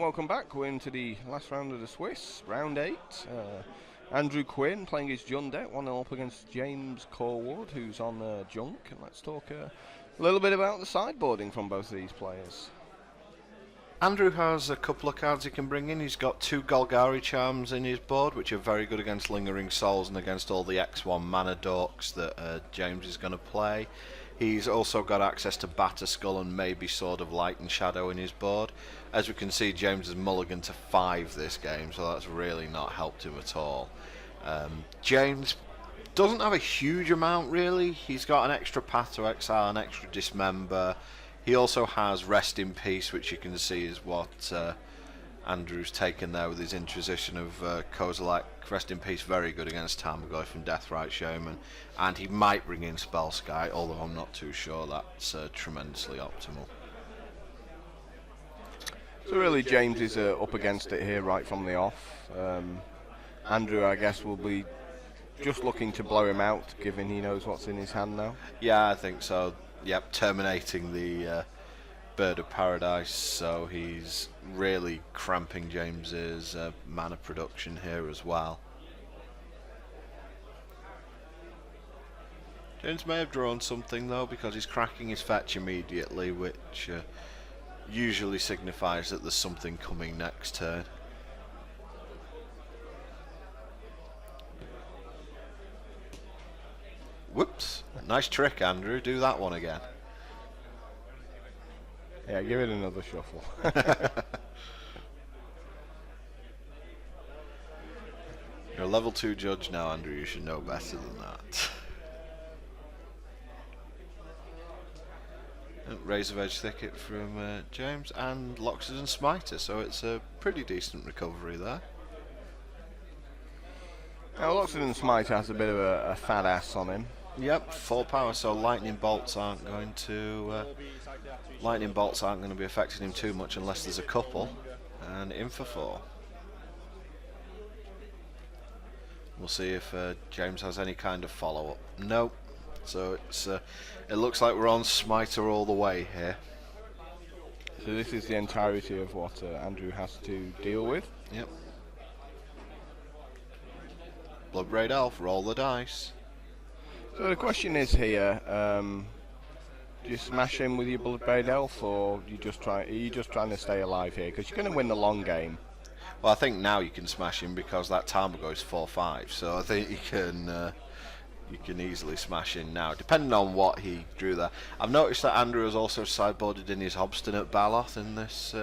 welcome back. We're into the last round of the Swiss, round 8. Andrew Quinn playing his Jun deck, 1-0 up against James Corwood, who's on Junk. And let's talk a little bit about the sideboarding from both of these players. Andrew has a couple of cards he can bring in. He's got 2 Golgari Charms in his board, which are very good against Lingering Souls and against all the X1 mana dorks that James is going to play. He's also got access to Batterskull and maybe Sword of Light and Shadow in his board. As we can see, James has mulliganed to 5 this game, so that's really not helped him at all. James doesn't have a huge amount really. He's got an extra Path to Exile, an extra Dismember. He also has Rest in Peace, which you can see is what Andrew's taken there with his interposition of Kozilek. Rest in Peace, very good against Tarmogoyf and Deathrite Shaman. And he might bring in Spellskite, although I'm not too sure that's tremendously optimal. So really James is up against it here right from the off. Andrew, I guess, will be just looking to blow him out, given he knows what's in his hand now. Yeah, I think so. Yep, terminating the Bird of Paradise, so he's really cramping James's mana production here as well. James may have drawn something though, because he's cracking his fetch immediately, which usually signifies that there's something coming next turn. Whoops, nice trick, Andrew, do that one again. Yeah, give it another shuffle. You're a level 2 judge now, Andrew, you should know better than that. Razor Edge Thicket from James, and Loxodon Smiter, so it's a pretty decent recovery there. Now, Loxodon Smiter has a bit of a fat ass on him. Yep, 4 power, so lightning bolts aren't going to be affecting him too much unless there's a couple. And in for 4. We'll see if James has any kind of follow-up. Nope. So it looks like we're on Smiter all the way here. So this is the entirety of what Andrew has to deal with. Yep. Bloodbraid Elf, roll the dice. So the question is here, do you smash him with your Bloodbraid Elf, or are you just trying to stay alive here? Because you're going to win the long game. Well, I think now you can smash him because that Tarmogoyf is 4/5, so I think you can easily smash in now, depending on what he drew there. I've noticed that Andrew has also sideboarded in his Obstinate Baloth in this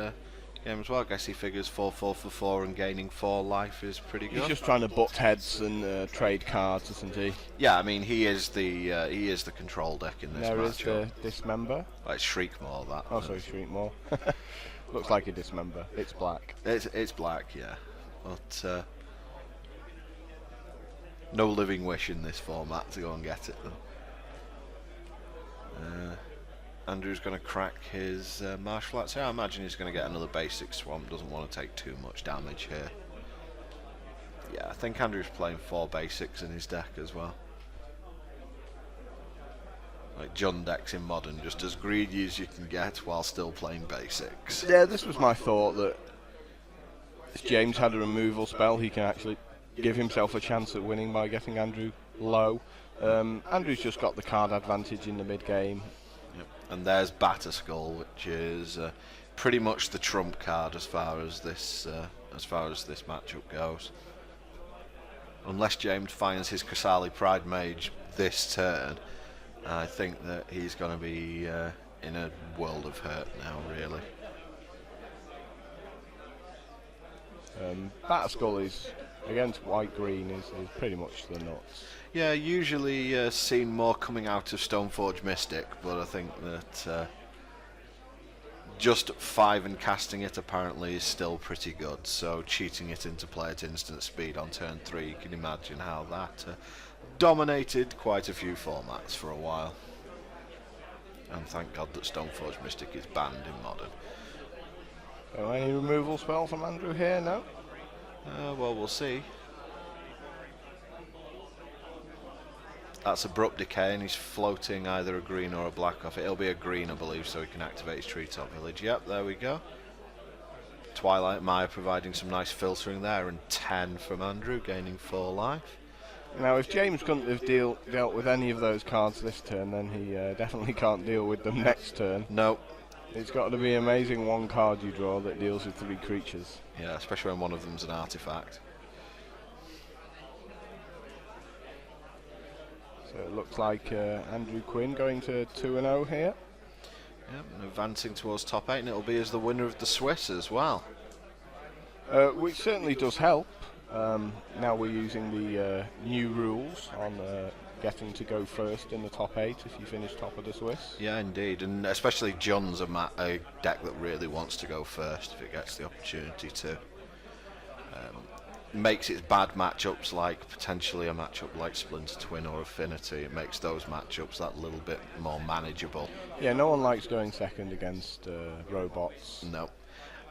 game as well. I guess he figures 4/4 for 4 and gaining 4 life is pretty good. He's just trying to butt heads and trade cards, isn't he? Yeah, I mean he is the control deck in this match. There is the Dismember. Oh, it's Shriekmaw that. Oh, sorry, Shriekmaw. Looks like a Dismember. It's black. It's black, yeah. But no Living Wish in this format to go and get it though. Andrew's going to crack his Martial Arts here. I imagine he's going to get another basic swamp. Doesn't want to take too much damage here. Yeah, I think Andrew's playing 4 basics in his deck as well. Like Jun decks in Modern, just as greedy as you can get while still playing basics. Yeah, this was my thought, that if James had a removal spell, he can actually give himself a chance at winning by getting Andrew low. Andrew's just got the card advantage in the mid game. Yep. And there's Batterskull, which is pretty much the trump card as far as this matchup goes. Unless James finds his Kasali Pride Mage this turn, I think that he's going to be in a world of hurt now, really. Batterskull is against white-green is pretty much the nuts. Yeah, usually seen more coming out of Stoneforge Mystic, but I think that just 5 and casting it apparently is still pretty good, so cheating it into play at instant speed on turn 3, you can imagine how that dominated quite a few formats for a while. And thank God that Stoneforge Mystic is banned in Modern. So any removal spell from Andrew here? No? Well, we'll see. That's Abrupt Decay, and he's floating either a green or a black off it. It'll be a green, I believe, so he can activate his Treetop Village. Yep, there we go. Twilight Maya providing some nice filtering there, and 10 from Andrew, gaining 4 life. Now, if James couldn't have dealt with any of those cards this turn, then he definitely can't deal with them next turn. No. It's got to be amazing one card you draw that deals with 3 creatures. Yeah, especially when one of them's an artifact. So it looks like Andrew Quinn going to 2-0 here. Yep, and advancing towards top 8, and it'll be as the winner of the Swiss as well. Which certainly does help. Now we're using the new rules on getting to go first in the top 8 if you finish top of the Swiss. Yeah, indeed, and especially John's a deck that really wants to go first if it gets the opportunity to. Makes its bad matchups, like potentially a matchup like Splinter Twin or Affinity, it makes those matchups that little bit more manageable. Yeah, no one likes going second against robots. No.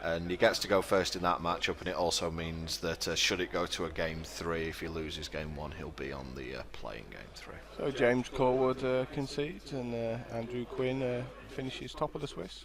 And he gets to go first in that matchup, and it also means that should it go to a game 3, if he loses game 1, he'll be on the playing game 3. So James Corwood concedes, and Andrew Quinn finishes top of the Swiss.